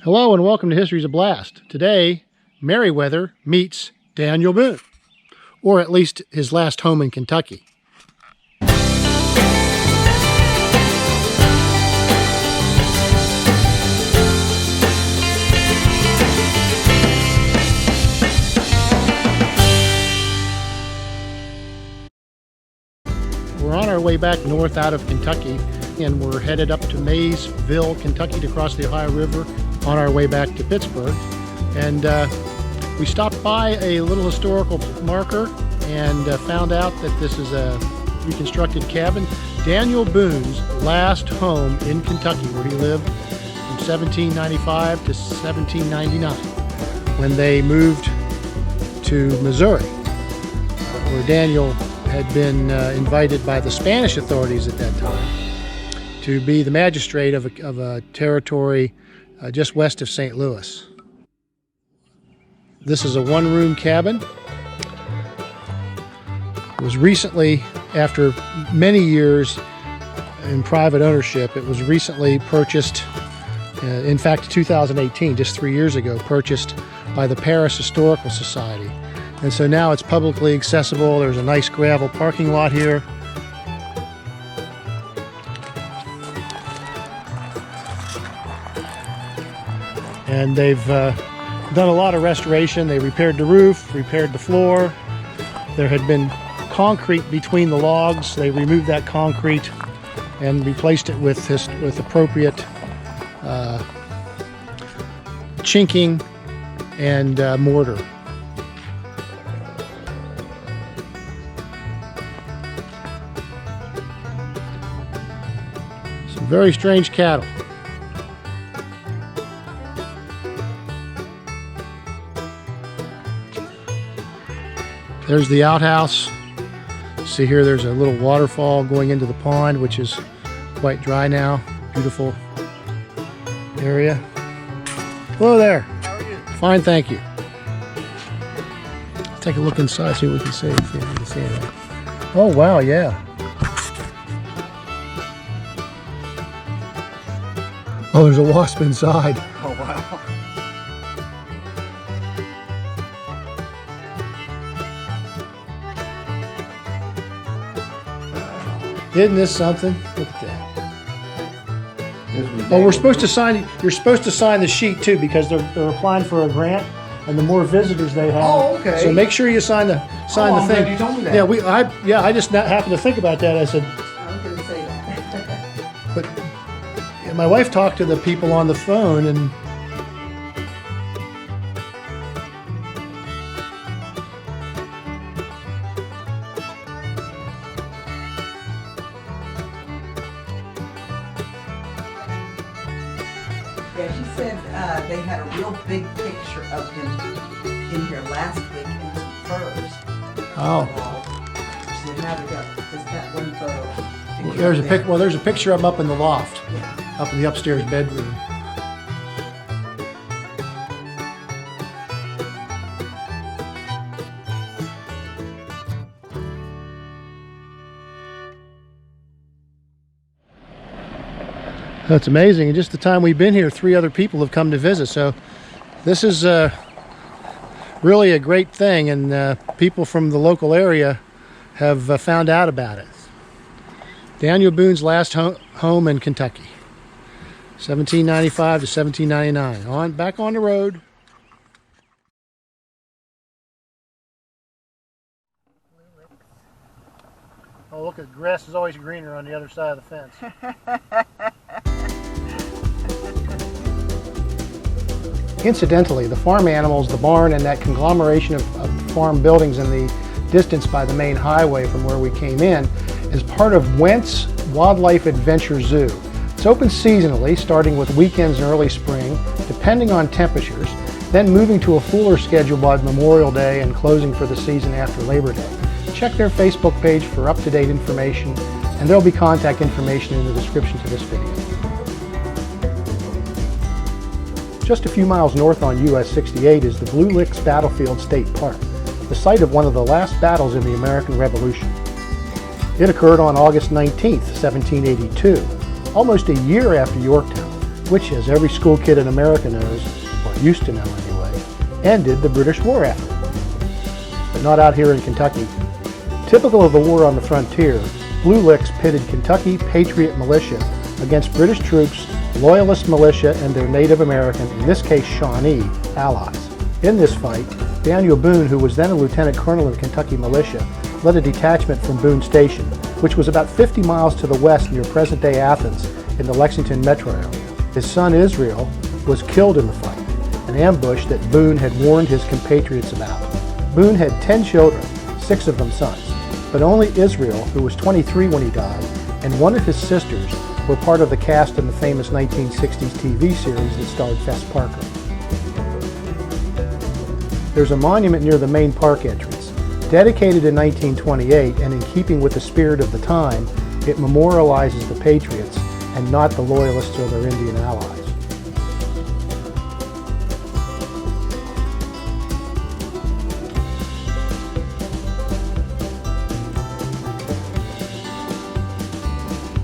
Hello and welcome to History's a Blast. Today, Meriwether meets Daniel Boone, or at least his last home in Kentucky. We're on our way back north out of Kentucky, and we're headed up to Maysville, Kentucky to cross the Ohio River on our way back to Pittsburgh. And we stopped by a little historical marker and found out that this is a reconstructed cabin. Daniel Boone's last home in Kentucky, where he lived from 1795 to 1799 when they moved to Missouri, where Daniel had been invited by the Spanish authorities at that time to be the magistrate of a territory just west of St. Louis. This is a one-room cabin. It was recently, after many years in private ownership, it was recently purchased, in fact 2018, just 3 years ago, purchased by the Paris Historical Society. And so now it's publicly accessible. There's a nice gravel parking lot here. And they've done a lot of restoration. They repaired the roof, repaired the floor. There had been concrete between the logs. They removed that concrete and replaced it with appropriate chinking and mortar. Some very strange cattle. There's the outhouse. See here, there's a little waterfall going into the pond, which is quite dry now. Beautiful area. Hello there. How are you? Fine, thank you. Let's take a look inside, see what we can see. See if we can see anything. Oh, wow, yeah. Oh, there's a wasp inside. Oh, wow. Isn't this something? Look at that. Oh, we're supposed to sign. You're supposed to sign the sheet too, because they're applying for a grant, and the more visitors they have. Oh, okay. So make sure you sign the I'm thing. glad you told me that. Yeah, I just happened to think about that. I said, I was going to say that. but yeah, my wife talked to the people on the phone, and Yeah, she said they had a real big picture of him in here last week in some furs. oh, She said now we got just that one photo. there's a picture of him up in the loft, Yeah. up in the upstairs bedroom. That's amazing. In just the time we've been here, 3 other people have come to visit. So this is really a great thing, and people from the local area have found out about it. Daniel Boone's last home in Kentucky, 1795 to 1799. Back on the road. Oh, look, the grass is always greener on the other side of the fence. Incidentally, the farm animals, the barn, and that conglomeration of farm buildings in the distance by the main highway from where we came in is part of Wendt's Wildlife Adventure Zoo. It's open seasonally, starting with weekends in early spring, depending on temperatures, then moving to a fuller schedule by Memorial Day and closing for the season after Labor Day. Check their Facebook page for up-to-date information, and there'll be contact information in the description to this video. Just a few miles north on US 68 is the Blue Licks Battlefield State Park, the site of one of the last battles in the American Revolution. It occurred on August 19, 1782, almost a year after Yorktown, which, as every school kid in America knows, or used to know anyway, ended the British war effort. But not out here in Kentucky. Typical of the war on the frontier, Blue Licks pitted Kentucky Patriot militia against British troops, Loyalist militia, and their Native American, in this case Shawnee, allies. In this fight, Daniel Boone, who was then a lieutenant colonel in Kentucky militia, led a detachment from Boone Station, which was about 50 miles to the west near present-day Athens in the Lexington metro area. His son Israel was killed in the fight, an ambush that Boone had warned his compatriots about. Boone had 10 children, 6 of them sons, but only Israel, who was 23 when he died, and one of his sisters were part of the cast in the famous 1960s TV series that starred Fess Parker. There's a monument near the main park entrance. Dedicated in 1928 and in keeping with the spirit of the time, it memorializes the Patriots and not the Loyalists or their Indian allies.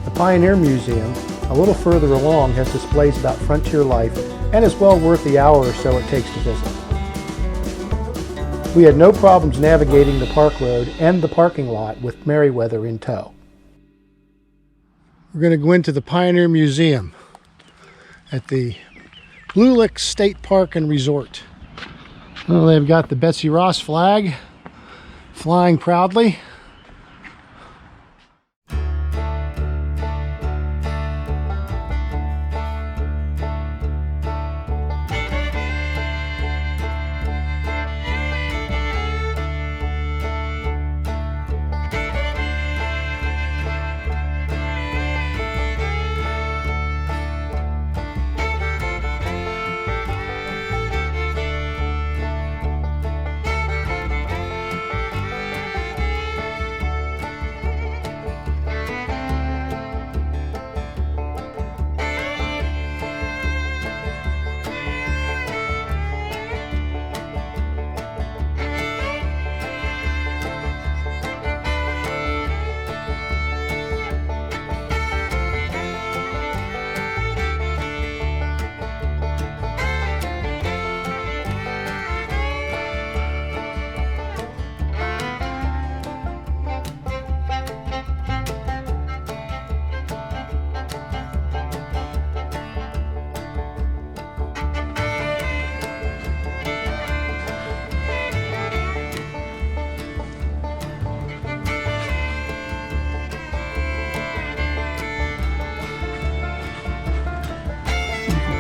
The Pioneer Museum, a little further along, has displays about frontier life and is well worth the hour or so it takes to visit. We had no problems navigating the park road and the parking lot with Meriwether in tow. We're going to go into the Pioneer Museum at the Blue Licks State Park and Resort. Well, they've got the Betsy Ross flag flying proudly.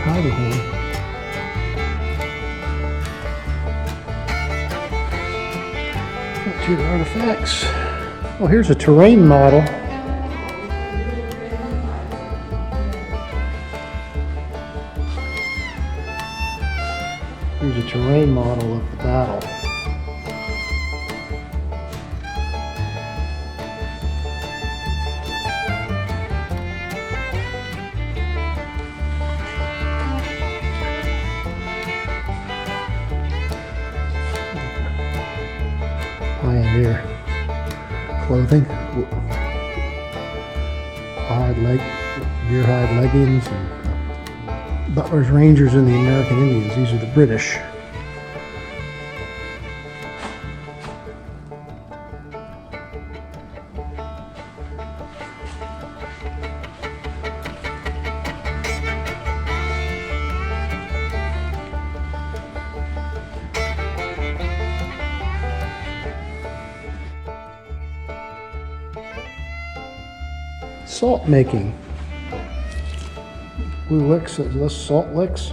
Powder horn. Frontier artifacts. Well, here's a terrain model. Here's a terrain model of the battle. Pioneer clothing, deer hide leggings, and Butler's Rangers and the American Indians. These are the British. Salt making. Blue Licks, less salt licks.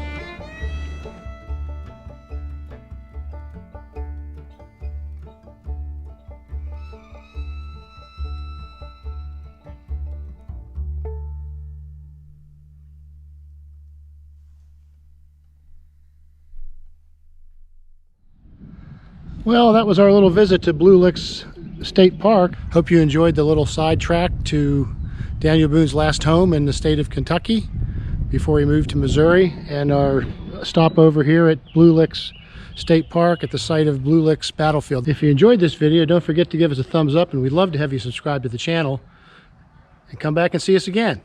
Well, that was our little visit to Blue Licks State Park. Hope you enjoyed the little sidetrack to Daniel Boone's last home in the state of Kentucky before he moved to Missouri, and our stop over here at Blue Licks State Park at the site of Blue Licks Battlefield. If you enjoyed this video, don't forget to give us a thumbs up, and we'd love to have you subscribe to the channel and come back and see us again.